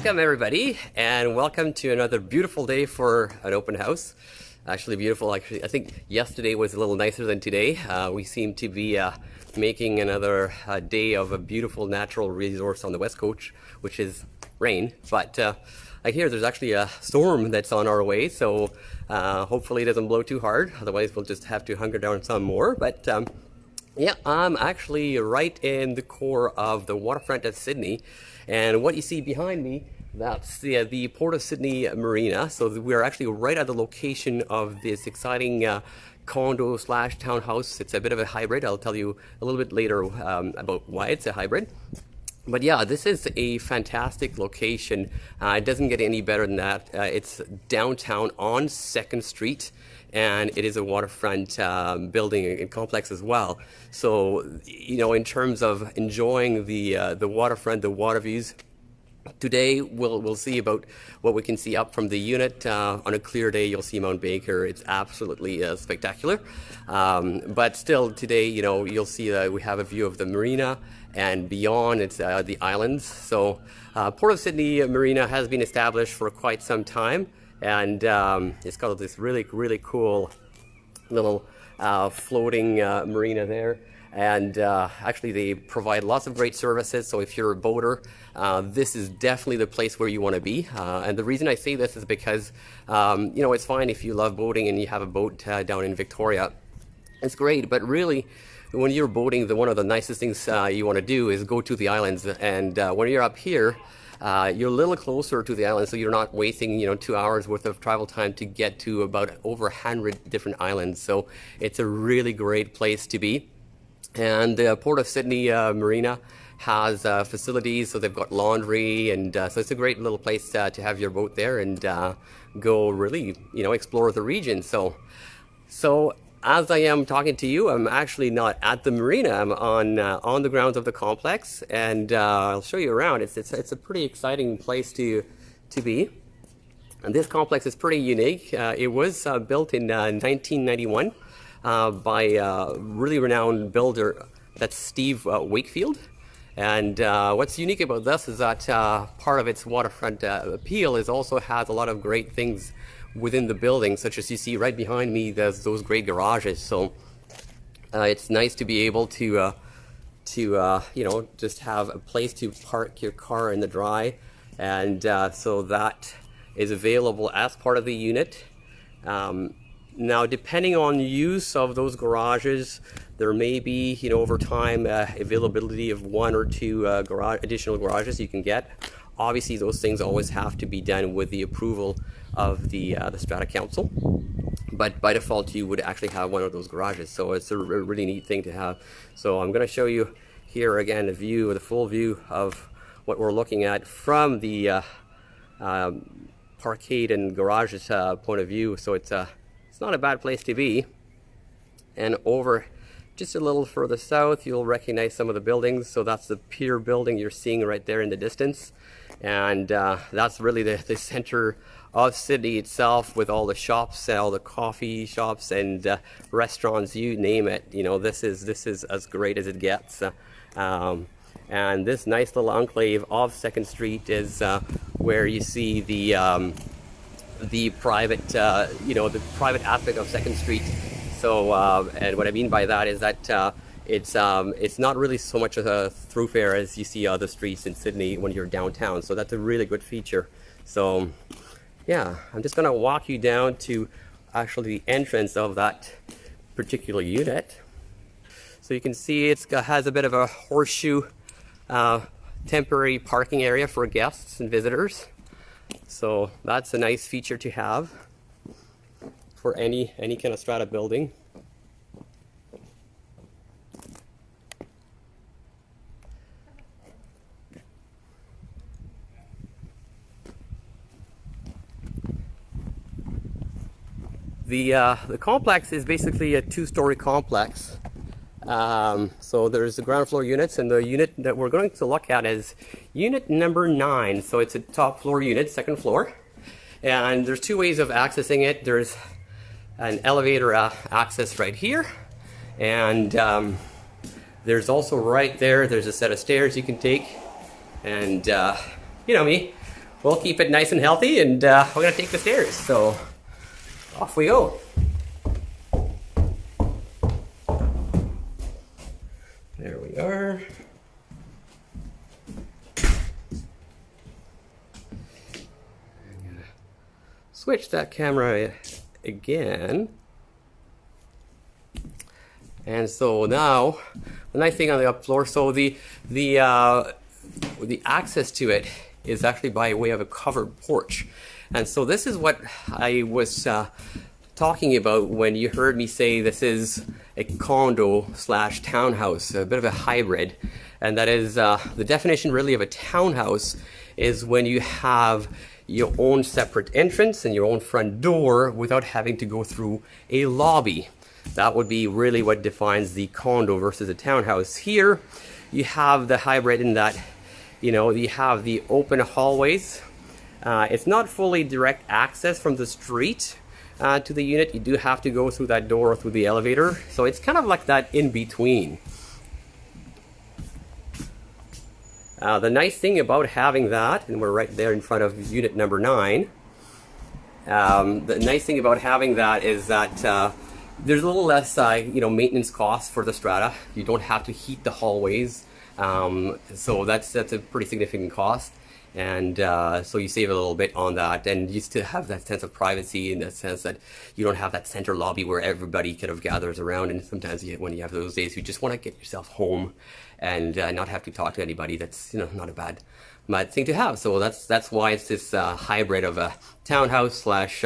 Welcome everybody, and welcome to another beautiful day for an open house. Actually beautiful. Actually, I think yesterday was a little nicer than today. We seem to be making another day of a beautiful natural resource on the west coast, which is rain. But I hear there's actually a storm that's on our way, so hopefully it doesn't blow too hard. Otherwise, we'll just have to hunker down some more. But yeah, I'm actually right in the core of the waterfront of Sidney. And what you see behind me, that's the Port of Sidney Marina. So we're actually right at the location of this exciting condo slash townhouse. It's a bit of a hybrid. I'll tell you a little bit later about why it's a hybrid. But yeah, this is a fantastic location. It doesn't get any better than that. It's downtown on 2nd Street, and it is a waterfront building and complex as well. So, you know, in terms of enjoying the waterfront, the water views, today we'll see about what we can see up from the unit. On a clear day, you'll see Mount Baker. It's absolutely spectacular. But still today, you know, you'll see we have a view of the Marina, and beyond it's the islands. So Port of Sidney Marina has been established for quite some time, and it's got this really cool little floating marina there. And actually they provide lots of great services. So if you're a boater, this is definitely the place where you want to be. And the reason I say this is because you know, it's fine if you love boating and you have a boat down in Victoria. It's great, but really when you're boating, one of the nicest things you want to do is go to the islands. And when you're up here, you're a little closer to the island, so you're not wasting, you know, 2 hours worth of travel time to get to about over 100 different islands. So it's a really great place to be. And the Port of Sidney Marina has facilities, so they've got laundry, and so it's a great little place to have your boat there and go really, you know, explore the region. So as I am talking to you, I'm actually not at the marina. I'm on the grounds of the complex, and I'll show you around. It's a pretty exciting place to be. And this complex is pretty unique. It was built in 1991 by a really renowned builder. That's Steve Wakefield. And what's unique about this is that part of its waterfront appeal is also has a lot of great things within the building, such as you see right behind me. There's those great garages. So it's nice to be able to you know, just have a place to park your car in the dry, and so that is available as part of the unit. Now, depending on use of those garages, there may be, you know, over time availability of 1 or 2 additional garages you can get. Obviously, those things always have to be done with the approval of the Strata Council. But by default, you would actually have one of those garages. So it's a really neat thing to have. So I'm going to show you here again the full view of what we're looking at from the parkade and garages point of view. So it's not a bad place to be. And over just a little further south, you'll recognize some of the buildings. So that's the pier building you're seeing right there in the distance. And that's really the center of Sidney itself, with all the shops, all the coffee shops and restaurants, you name it. You know, this is as great as it gets. And this nice little enclave of 2nd Street is where you see the private, you know, the private aspect of 2nd Street. So, and what I mean by that is that it's not really so much of a thoroughfare as you see other streets in Sidney when you're downtown. So that's a really good feature. So, yeah, I'm just going to walk you down to actually the entrance of that particular unit. So you can see it has a bit of a horseshoe temporary parking area for guests and visitors. So that's a nice feature to have for any kind of strata building. The complex is basically a 2-story complex. So there's the ground floor units, and the unit that we're going to look at is unit number 9. So it's a top floor unit, 2nd floor. And there's 2 ways of accessing it. There's an elevator access right here, and there's also right there's a set of stairs you can take. And you know me, we'll keep it nice and healthy, and we're gonna take the stairs. So off we go. There we are. I'm gonna switch that camera again. And so now, the nice thing on the up floor, so the access to it is actually by way of a covered porch. And so this is what I was talking about when you heard me say this is a condo slash townhouse, a bit of a hybrid. And that is the definition really of a townhouse is when you have your own separate entrance and your own front door without having to go through a lobby. That would be really what defines the condo versus a townhouse. Here, you have the hybrid in that, you know, you have the open hallways. It's not fully direct access from the street to the unit. You do have to go through that door or through the elevator. So it's kind of like that in between. The nice thing about having that, and we're right there in front of unit number 9. The nice thing about having that is that there's a little less, maintenance costs for the strata. You don't have to heat the hallways, so that's a pretty significant cost, and so you save a little bit on that, and you still have that sense of privacy in the sense that you don't have that center lobby where everybody kind of gathers around. And sometimes when you have those days, you just want to get yourself home and not have to talk to anybody. That's not a bad thing to have. So that's why it's this hybrid of a townhouse slash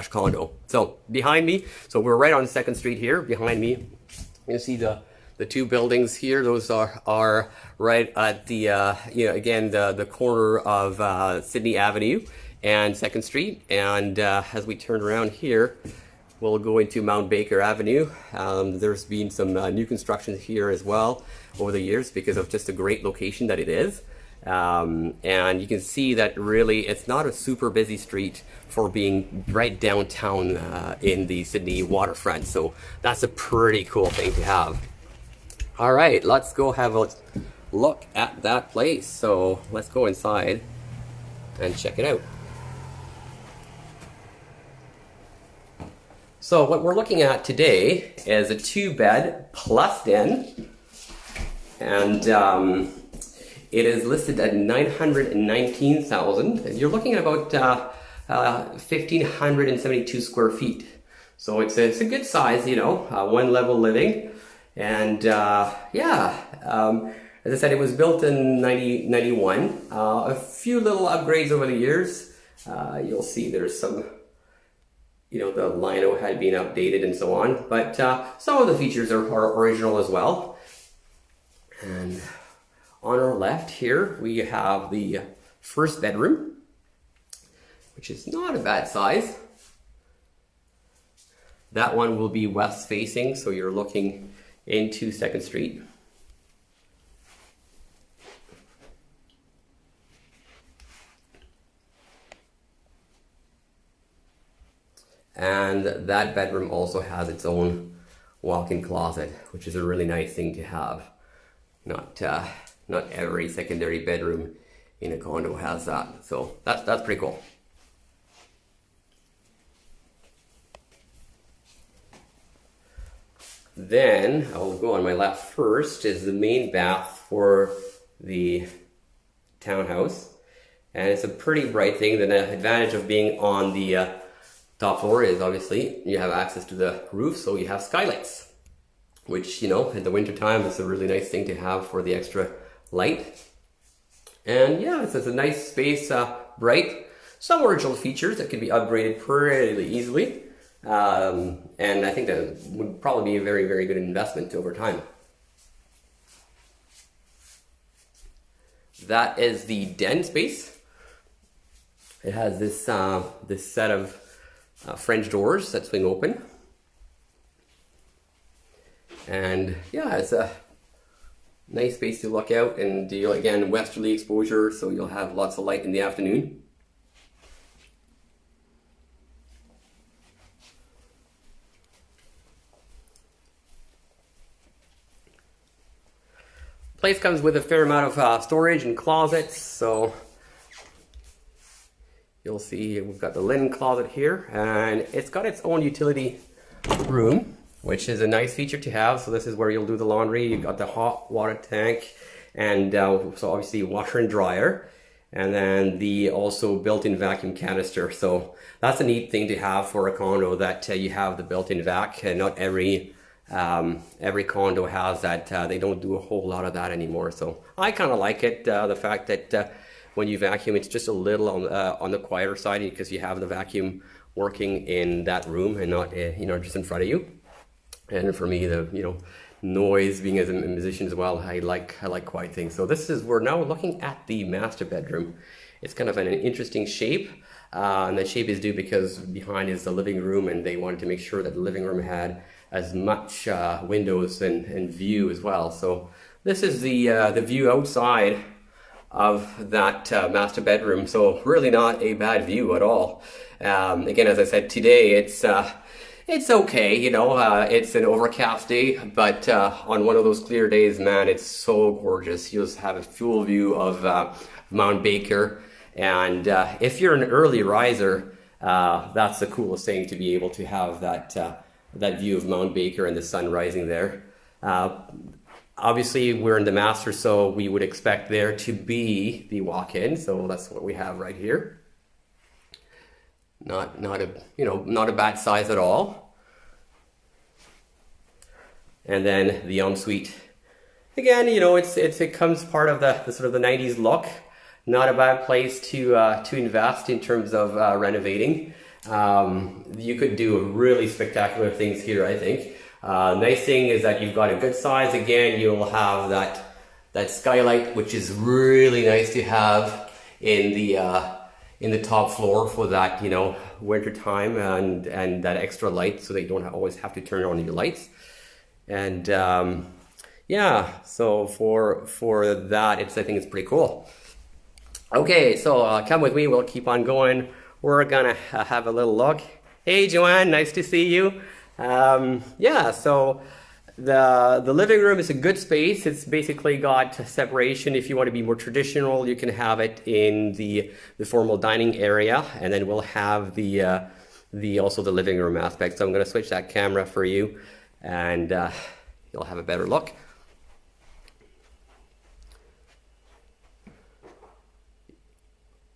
condo. So behind me, so we're right on 2nd Street here. Behind me, you see the two buildings here. Those are right at the again the corner of Sidney Avenue and 2nd Street. And as we turn around here, we'll go into Mount Baker Avenue. There's been some new construction here as well over the years because of just a great location that it is. And you can see that really it's not a super busy street for being right downtown in the Sidney waterfront. So that's a pretty cool thing to have. All right, let's go have a look at that place. So let's go inside and check it out. So what we're looking at today is a 2-bed plus den, and it is listed at $919,000, and you're looking at about 1,572 square feet. So it's a good size, one level living, and as I said, it was built in 1991. A few little upgrades over the years. You'll see there's some, the lino had been updated and so on, but some of the features are original as well. And on our left here, we have the 1st bedroom, which is not a bad size. That one will be west facing, so you're looking into 2nd Street. And that bedroom also has its own walk-in closet, which is a really nice thing to have. Not every secondary bedroom in a condo has that, so that's pretty cool. Then I'll go on my left first is the main bath for the townhouse, and it's a pretty bright thing. The advantage of being on the top floor is obviously you have access to the roof, so you have skylights, which in the winter time is a really nice thing to have for the extra light. And yeah, it's a nice space, bright, some original features that can be upgraded pretty easily, and I think that would probably be a very, very good investment over time. That is the den space. It has this set of French doors that swing open, and yeah, it's a nice space to look out, and again, westerly exposure, so you'll have lots of light in the afternoon. Place comes with a fair amount of storage and closets, so you'll see we've got the linen closet here, and it's got its own utility room, which is a nice feature to have. So this is where you'll do the laundry. You've got the hot water tank, and so obviously washer and dryer, and then the also built-in vacuum canister. So that's a neat thing to have for a condo, that you have the built-in vac. And not every condo has that. They don't do a whole lot of that anymore. So I kind of like it, the fact that when you vacuum, it's just a little on the quieter side, because you have the vacuum working in that room and not just in front of you. And for me, the noise, being as a musician as well, I like quiet things. So we're now looking at the master bedroom. It's kind of an interesting shape, and that shape is due because behind is the living room, and they wanted to make sure that the living room had as much windows and view as well. So this is the view outside of that master bedroom. So really not a bad view at all. Again, as I said, today it's okay, it's an overcast day, but on one of those clear days, man, it's so gorgeous. You'll just have a full view of Mount Baker, and if you're an early riser, that's the coolest thing, to be able to have that view of Mount Baker and the sun rising there. Obviously, we're in the master, so we would expect there to be the walk-in. So that's what we have right here. Not a bad size at all. And then the ensuite. Again, it comes part of the sort of the 90s look. Not a bad place to invest in terms of renovating. You could do really spectacular things here, I think. Nice thing is that you've got a good size. Again, you'll have that skylight, which is really nice to have in the top floor for that winter time, and that extra light, so that you don't always have to turn on your lights. And yeah, so for that, I think it's pretty cool. Okay, so come with me. We'll keep on going. We're gonna have a little look. Hey, Joanne, nice to see you. Yeah, so the living room is a good space. It's basically got separation. If you want to be more traditional, you can have it in the formal dining area, and then we'll have also the living room aspect. So I'm going to switch that camera for you, and you'll have a better look.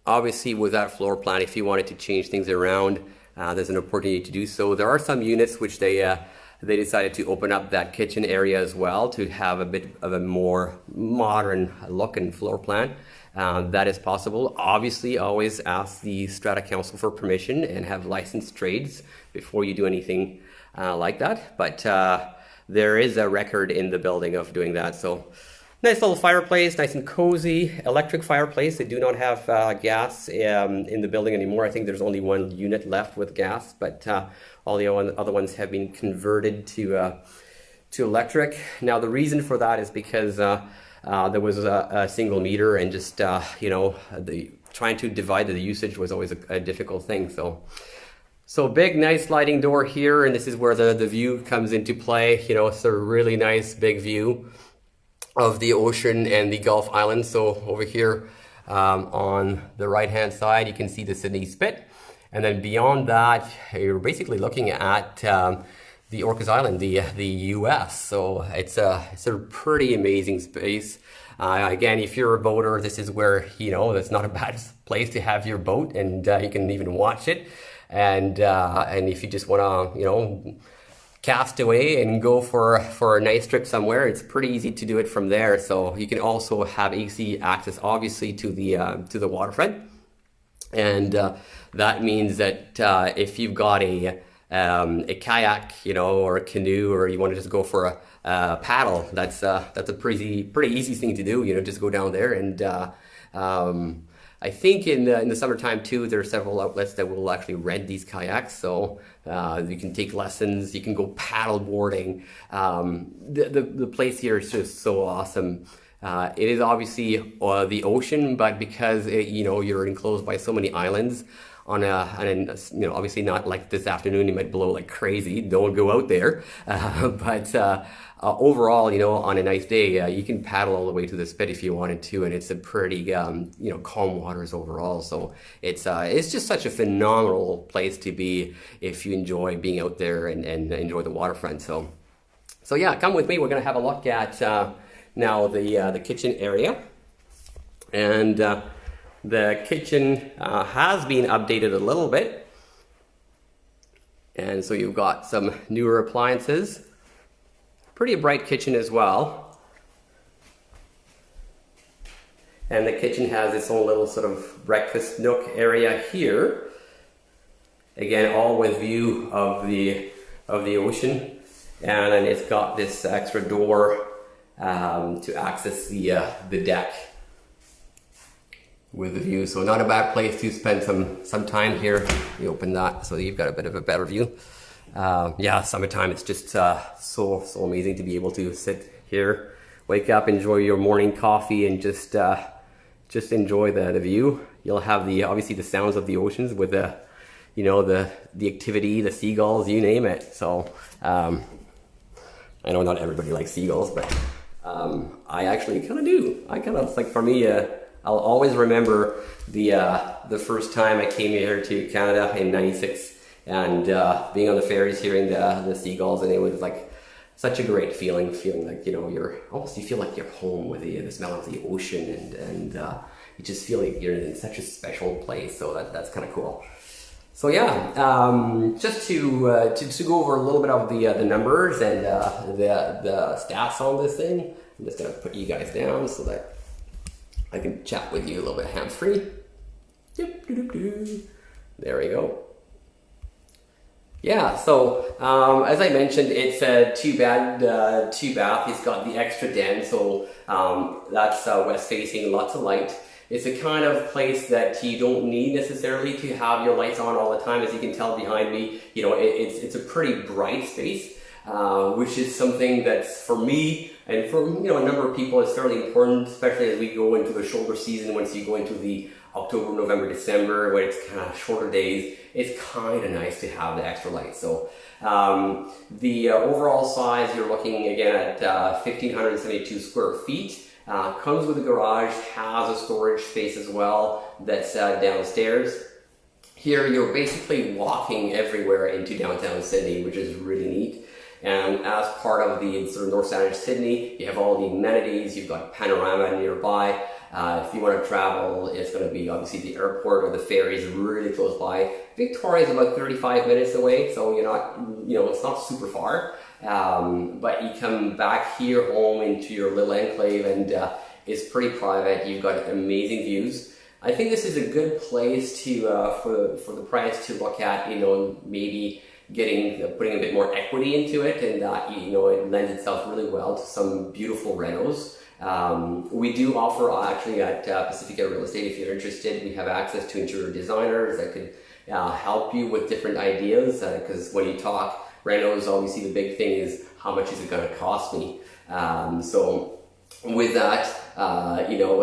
Obviously, with that floor plan, if you wanted to change things around, there's an opportunity to do so. There are some units which they decided to open up that kitchen area as well, to have a bit of a more modern look and floor plan. That is possible. Obviously, always ask the Strata Council for permission and have licensed trades before you do anything like that. But there is a record in the building of doing that. So nice little fireplace, nice and cozy, electric fireplace. They do not have gas in the building anymore. I think there's only one unit left with gas, but all the other ones have been converted to electric. Now, the reason for that is because there was a single meter, and just trying to divide the usage was always a difficult thing. So big, nice sliding door here, and this is where the view comes into play. It's a really nice big view of the ocean and the Gulf Islands. So over here on the right hand side, you can see the Sidney Spit, and then beyond that, you're basically looking at the Orcas Island, the U.S. So it's a pretty amazing space. Again, if you're a boater, this is where that's not a bad place to have your boat, and you can even watch it. And if you just want to cast away and go for a nice trip somewhere, it's pretty easy to do it from there. So you can also have easy access, obviously, to the waterfront, and that means that if you've got a kayak, or a canoe, or you want to just go for a paddle, that's a pretty easy thing to do. Just go down there, and I think in the summertime too, there are several outlets that will actually rent these kayaks, so you can take lessons, you can go paddle boarding. The place here is just so awesome. It is obviously the ocean, but because you're enclosed by so many islands, obviously not like this afternoon, it might blow like crazy. Don't go out there. But overall, you know, on a nice day, you can paddle all the way to the spit if you wanted to, and it's a pretty, you know, calm waters overall. So it's just such a phenomenal place to be if you enjoy being out there and enjoy the waterfront. So yeah, come with me. We're gonna have a look at now the kitchen area, and the kitchen has been updated a little bit, and so you've got some newer appliances. Pretty bright kitchen as well. And the kitchen has its own little sort of breakfast nook area here. Again, all with view of the ocean. And then it's got this extra door to access the deck with the view. So not a bad place to spend some time here. You open that so you've got a bit of a better view. Yeah, summertime, it's just so amazing to be able to sit here, wake up, enjoy your morning coffee, and just enjoy the view. You'll have obviously the sounds of the oceans with the, you know, the activity, the seagulls, you name it. So I know not everybody likes seagulls, but I actually kind of do. I kind of, like, for me, I'll always remember the first time I came here to Canada in '96. And being on the ferries, hearing the seagulls, and it was like such a great feeling like, you know, you feel like you're home with the smell of the ocean, and you just feel like you're in such a special place. So that's kind of cool. So yeah, just to go over a little bit of the numbers and the stats on this thing, I'm just gonna put you guys down so that I can chat with you a little bit hands-free. There we go. Yeah, so as I mentioned, it's a two-bath. It's got the extra den, so that's west facing, lots of light. It's a kind of place that you don't need necessarily to have your lights on all the time. As you can tell behind me, you know, it's a pretty bright space, which is something that's, for me and for, you know, a number of people, is fairly important, especially as we go into the shoulder season. Once you go into the October, November, December, when it's kind of shorter days, it's kind of nice to have the extra light. So the overall size, you're looking again at 1,572 square feet. Comes with a garage, has a storage space as well that's downstairs. Here you're basically walking everywhere into downtown Sidney, which is really neat. And as part of the sort of north side of Sidney, you have all the amenities. You've got panorama nearby. If you want to travel, it's going to be obviously the airport or the ferries really close by. Victoria is about 35 minutes away, so you're not, you know, it's not super far. But you come back here home into your little enclave, and it's pretty private. You've got amazing views. I think this is a good place to for the price to look at, you know, maybe putting a bit more equity into it, and you know, it lends itself really well to some beautiful renos. We do offer actually at Pacifica Real Estate, if you're interested, we have access to interior designers that could help you with different ideas, because when you talk renos, obviously the big thing is how much is it going to cost me. So with that, you know,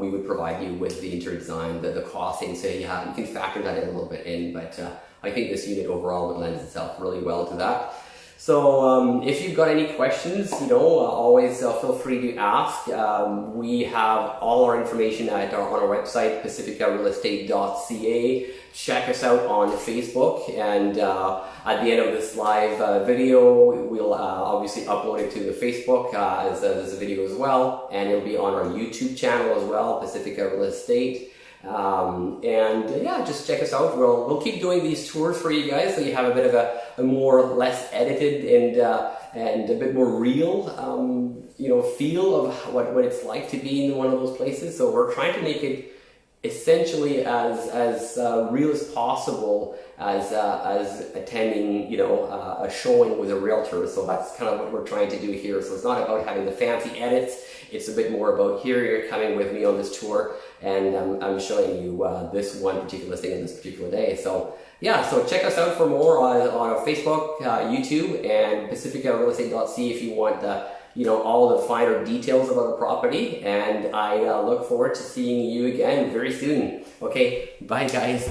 we would provide you with the interior design, the costing, so yeah, you can factor that in a little bit in, but I think this unit overall would lend itself really well to that. So if you've got any questions, you know, always feel free to ask. We have all our information on our website, pacificarealestate.ca. Check us out on Facebook, and at the end of this live video, we'll obviously upload it to the Facebook as a video as well, and it'll be on our YouTube channel as well, Pacifica Real Estate. And yeah, just check us out. We'll keep doing these tours for you guys, so you have a bit of a more or less edited and a bit more real you know, feel of what it's like to be in one of those places. So we're trying to make it essentially as real as possible as attending, you know, a showing with a realtor. So that's kind of what we're trying to do here. So it's not about having the fancy edits. It's a bit more about, here you're coming with me on this tour, and I'm showing you this one particular thing on this particular day. So yeah, so check us out for more on our Facebook, YouTube, and pacificarealestate.ca if you want you know, all the finer details about the property. And I look forward to seeing you again very soon. Okay, bye guys.